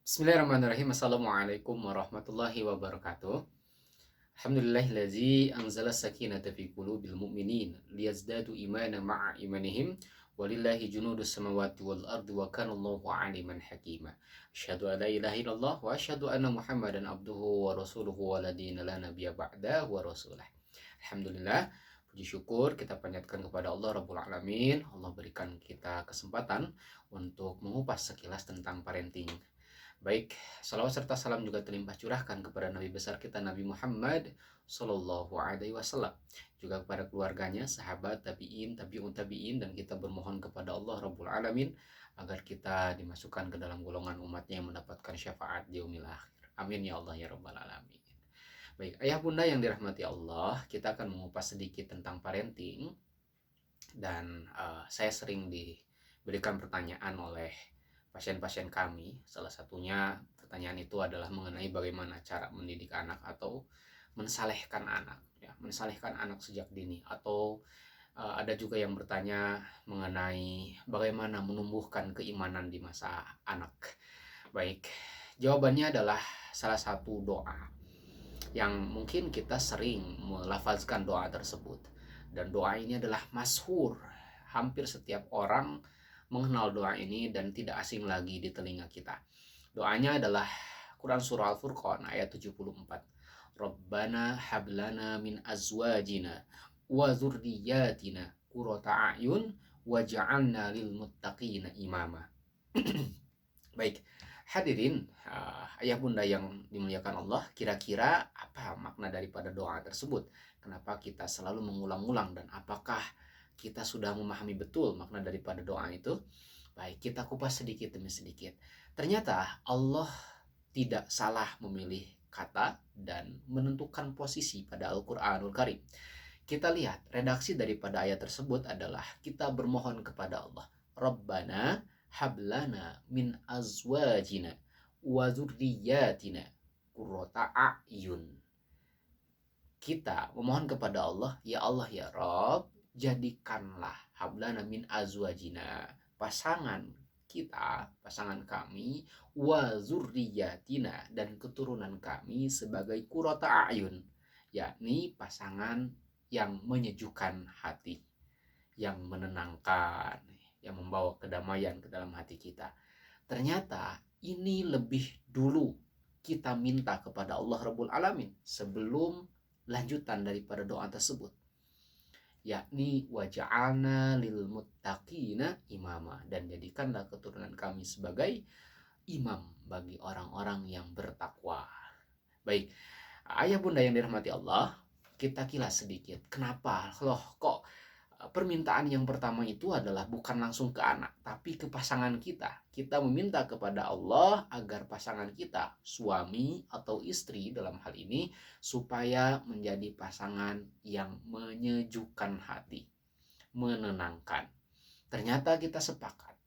Bismillahirrahmanirrahim. Assalamualaikum warahmatullahi wabarakatuh. Alhamdulillahillazi anzala sakinata fi qulubil mu'minin liyazdadu imana ma'a imanihim walillahi junudus samawati wal ardi wa kana Allahu aliman hakima. Asyhadu an la ilaha illallah wa asyhadu anna Muhammadan abduhu wa rasuluhu wa la dina la nabiyya ba'da wa rasulah. Alhamdulillah, puji syukur kita panjatkan kepada Allah Rabbul Alamin. Allah berikan kita kesempatan untuk mengupas sekilas tentang parenting. Baik, salawat serta salam juga terlimpah curahkan kepada Nabi besar kita Nabi Muhammad Sallallahu Alaihi Wasallam, juga kepada keluarganya, sahabat, tabiin, tabiun tabiin, dan kita bermohon kepada Allah Rabbul Alamin agar kita dimasukkan ke dalam golongan umatnya yang mendapatkan syafaat di yaumil akhir. Amin ya Allah ya Rabbal Alamin. Baik, ayah bunda yang dirahmati Allah, kita akan mengupas sedikit tentang parenting dan saya sering diberikan pertanyaan oleh pasien-pasien kami. Salah satunya pertanyaan itu adalah mengenai bagaimana cara mendidik anak atau mensalehkan anak, ya, mensalehkan anak sejak dini. Atau ada juga yang bertanya mengenai bagaimana menumbuhkan keimanan di masa anak. Baik, jawabannya adalah salah satu doa yang mungkin kita sering melafazkan doa tersebut. Dan doa ini adalah masyhur. Hampir setiap orang mengenal doa ini dan tidak asing lagi di telinga kita. Doanya adalah Quran Surah Al-Furqan ayat 74. Rabbana hablana min azwajina wa zurriyatina qurrata a'yun waj'alna lil muttaqina imama. Baik, hadirin, ayah bunda yang dimuliakan Allah, kira-kira apa makna daripada doa tersebut? Kenapa kita selalu mengulang-ulang dan apakah kita sudah memahami betul makna daripada doa itu? Baik, kita kupas sedikit demi sedikit. Ternyata Allah tidak salah memilih kata dan menentukan posisi pada Al-Quranul Karim. Kita lihat redaksi daripada ayat tersebut adalah kita bermohon kepada Allah. Rabbana hablana min azwajina wa zurriyatina qurrata a'yun. Kita memohon kepada Allah, ya Allah ya Rabb, jadikanlah hablana min azwajina, pasangan kita, pasangan kami, wa zurriyatina, dan keturunan kami sebagai qurrata a'yun, yakni pasangan yang menyejukkan hati, yang menenangkan, yang membawa kedamaian ke dalam hati kita. Ternyata ini lebih dulu kita minta kepada Allah Rabbul Alamin sebelum lanjutan daripada doa tersebut, yakni waja'alna lil muttaqina imama, dan jadikanlah keturunan kami sebagai imam bagi orang-orang yang bertakwa. Baik, ayah bunda yang dirahmati Allah, kita kilas sedikit. Kenapa loh kok permintaan yang pertama itu adalah bukan langsung ke anak, tapi ke pasangan kita. Kita meminta kepada Allah agar pasangan kita, suami atau istri dalam hal ini, supaya menjadi pasangan yang menyejukkan hati, menenangkan. Ternyata kita sepakat.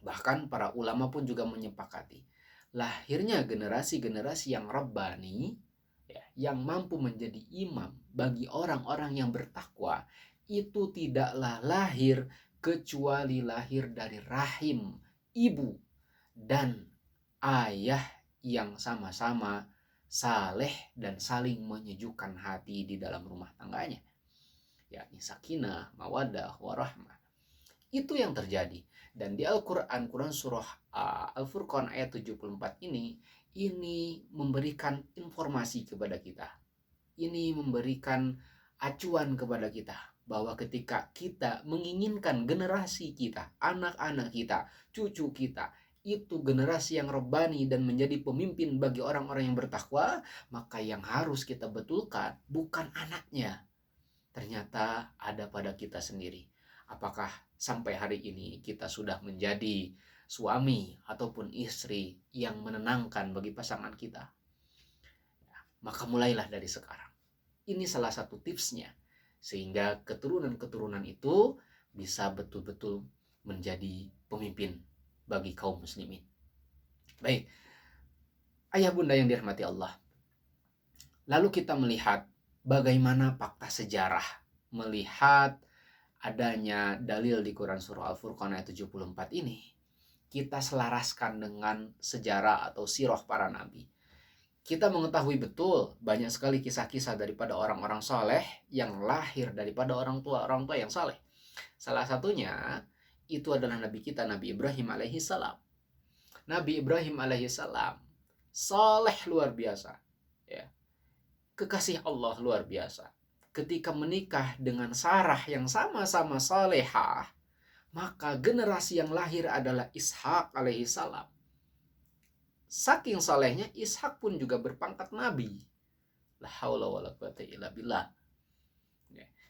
Bahkan para ulama pun juga menyepakati. Lahirnya generasi-generasi yang rabbani, ya, yang mampu menjadi imam bagi orang-orang yang bertakwa, itu tidaklah lahir kecuali lahir dari rahim ibu dan ayah yang sama-sama saleh dan saling menyejukkan hati di dalam rumah tangganya, yakni sakinah, mawaddah, warahmah. Itu yang terjadi. Dan di Al-Quran, Quran Surah Al-Furqan ayat 74 ini memberikan informasi kepada kita. Ini memberikan acuan kepada kita bahwa ketika kita menginginkan generasi kita, anak-anak kita, cucu kita, itu generasi yang rebani dan menjadi pemimpin bagi orang-orang yang bertakwa, maka yang harus kita betulkan bukan anaknya. Ternyata ada pada kita sendiri. Apakah sampai hari ini kita sudah menjadi suami ataupun istri yang menenangkan bagi pasangan kita? Maka mulailah dari sekarang. Ini salah satu tipsnya, sehingga keturunan-keturunan itu bisa betul-betul menjadi pemimpin bagi kaum muslimin. Baik, ayah bunda yang dirahmati Allah, lalu kita melihat bagaimana fakta sejarah, melihat adanya dalil di Quran Surah Al-Furqan ayat 74 ini, kita selaraskan dengan sejarah atau sirah para nabi. Kita mengetahui betul banyak sekali kisah-kisah daripada orang-orang soleh yang lahir daripada orang tua yang soleh. Salah satunya itu adalah Nabi kita, Nabi Ibrahim alaihissalam. Nabi Ibrahim alaihissalam soleh luar biasa, ya, kekasih Allah luar biasa. Ketika menikah dengan Sarah yang sama-sama solehah, maka generasi yang lahir adalah Ishak alaihissalam. Saking salehnya, Ishak pun juga berpangkat nabi. La haula wala quwata illa billah.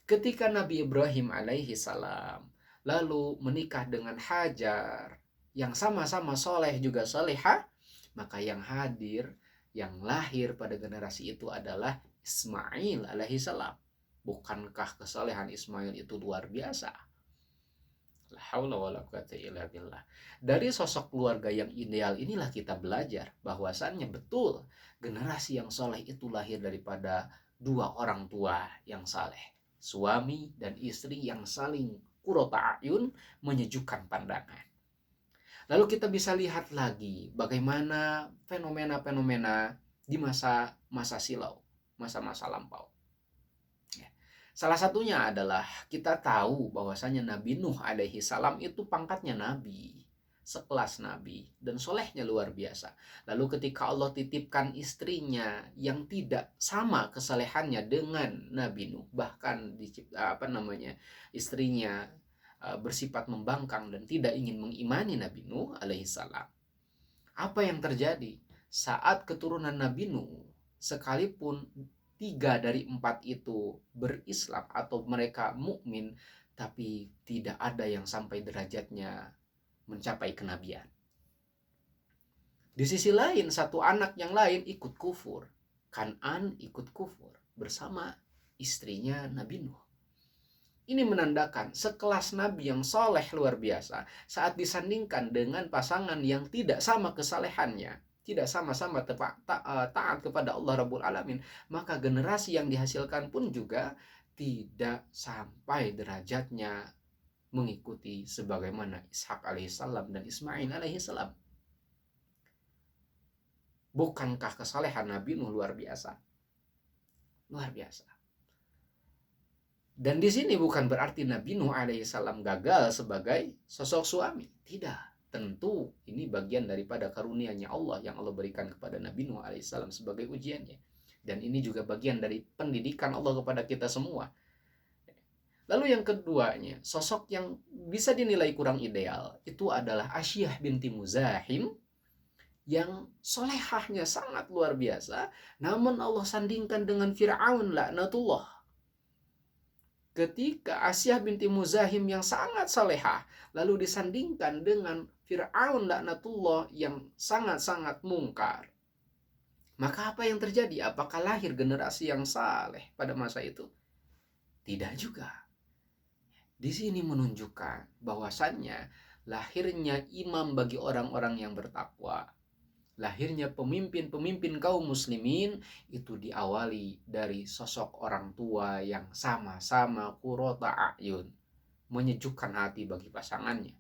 Ketika Nabi Ibrahim alaihi salam lalu menikah dengan Hajar yang sama-sama soleh juga soleha, maka yang hadir, yang lahir pada generasi itu adalah Ismail alaihi salam. Bukankah kesolehan Ismail itu luar biasa? La haula wala quwata illa billah. Dari sosok keluarga yang ideal inilah kita belajar bahwasannya betul generasi yang soleh itu lahir daripada dua orang tua yang saleh, suami dan istri yang saling qurrata ayun, menyejukkan pandangan. Lalu kita bisa lihat lagi bagaimana fenomena-fenomena di masa-masa silau, masa-masa lampau. Salah satunya adalah kita tahu bahwasanya Nabi Nuh alaihi salam itu pangkatnya nabi, sekelas nabi, dan solehnya luar biasa. Lalu ketika Allah titipkan istrinya yang tidak sama kesalehannya dengan Nabi Nuh, bahkan istrinya bersifat membangkang dan tidak ingin mengimani Nabi Nuh alaihi salam. Apa yang terjadi? Saat keturunan Nabi Nuh, sekalipun 3 dari 4 itu berislam atau mereka mukmin, tapi tidak ada yang sampai derajatnya mencapai kenabian. Di sisi lain, satu anak yang lain ikut kufur. Kan'an ikut kufur bersama istrinya Nabi Nuh. Ini menandakan sekelas nabi yang soleh luar biasa saat disandingkan dengan pasangan yang tidak sama kesalehannya, tidak sama-sama taat kepada Allah Rabbul Alamin, maka generasi yang dihasilkan pun juga tidak sampai derajatnya mengikuti sebagaimana Ishak alaihissalam dan Ismail alaihissalam. Bukankah kesalehan Nabi Nuh luar biasa? Luar biasa. Dan di sini bukan berarti Nabi Nuh alaihissalam gagal sebagai sosok suami. Tidak. Tentu ini bagian daripada karunia-Nya Allah yang Allah berikan kepada Nabi Nuh alaihissalam sebagai ujiannya. Dan ini juga bagian dari pendidikan Allah kepada kita semua. Lalu yang keduanya, sosok yang bisa dinilai kurang ideal itu adalah Asyiyah binti Muzahim yang solehahnya sangat luar biasa, namun Allah sandingkan dengan Fir'aun laknatullah. Ketika Asyiyah binti Muzahim yang sangat salehah lalu disandingkan dengan Fir'aun laknatullah yang sangat-sangat mungkar, maka apa yang terjadi? Apakah lahir generasi yang saleh pada masa itu? Tidak juga. Di sini menunjukkan bahwasannya lahirnya imam bagi orang-orang yang bertakwa, lahirnya pemimpin-pemimpin kaum muslimin itu diawali dari sosok orang tua yang sama-sama qurrata a'yun, menyejukkan hati bagi pasangannya,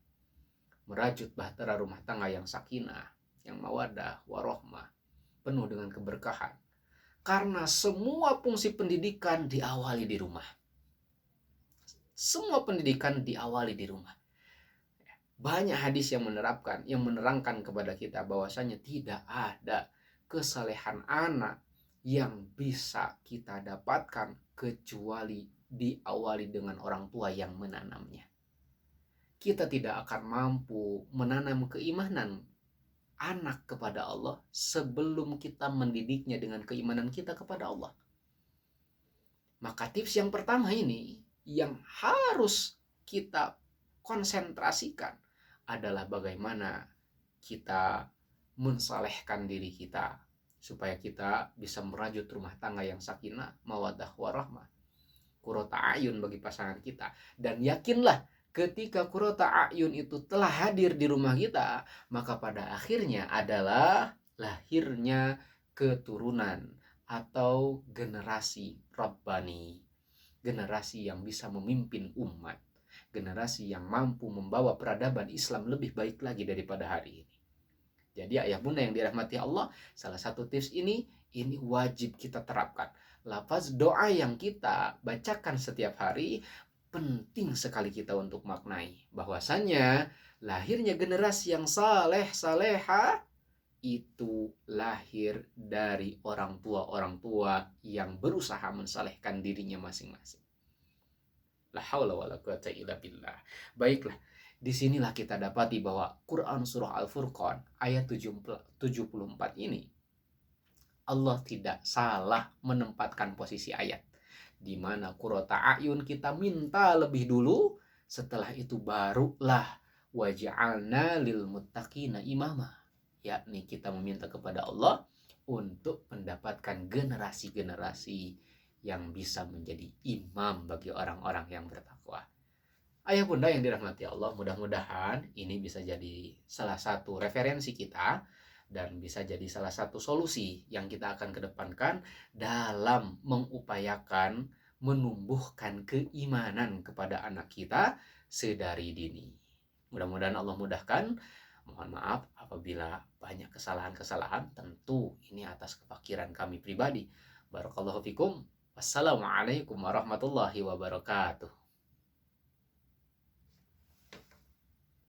merajut bahtera rumah tangga yang sakinah, yang mawaddah warohmah, penuh dengan keberkahan. Karena semua fungsi pendidikan diawali di rumah. Semua pendidikan diawali di rumah. Banyak hadis yang menerangkan kepada kita bahwasanya tidak ada kesalehan anak yang bisa kita dapatkan kecuali diawali dengan orang tua yang menanamnya. Kita tidak akan mampu menanam keimanan anak kepada Allah sebelum kita mendidiknya dengan keimanan kita kepada Allah. Maka tips yang pertama ini yang harus kita konsentrasikan adalah bagaimana kita mensalehkan diri kita supaya kita bisa merajut rumah tangga yang sakinah, mawaddah warahmah, qurrata ayun bagi pasangan kita. Dan yakinlah ketika qurrata ayun itu telah hadir di rumah kita, maka pada akhirnya adalah lahirnya keturunan atau generasi Rabbani, generasi yang bisa memimpin umat, generasi yang mampu membawa peradaban Islam lebih baik lagi daripada hari ini. Jadi ayah bunda yang dirahmati Allah, salah satu tips ini wajib kita terapkan. Lafaz doa yang kita bacakan setiap hari penting sekali kita untuk maknai. Bahwasannya lahirnya generasi yang saleh, saleha itu lahir dari orang tua yang berusaha mensalehkan dirinya masing-masing. La haula wala quwata illa billah. Baiklah, disinilah kita dapati bahwa Quran Surah Al-Furqan ayat 74 ini Allah tidak salah menempatkan posisi ayat, di mana qurrata a'yun kita minta lebih dulu, setelah itu barulah waja'alna lil muttaqina imama, yakni kita meminta kepada Allah untuk mendapatkan generasi-generasi yang bisa menjadi imam bagi orang-orang yang bertakwa. Ayah bunda yang dirahmati Allah, mudah-mudahan ini bisa jadi salah satu referensi kita dan bisa jadi salah satu solusi yang kita akan kedepankan dalam mengupayakan menumbuhkan keimanan kepada anak kita sedari dini. Mudah-mudahan Allah mudahkan. Mohon maaf apabila banyak kesalahan-kesalahan, tentu ini atas kefakiran kami pribadi. Barakallahu fikum. Wassalamualaikum warahmatullahi wabarakatuh.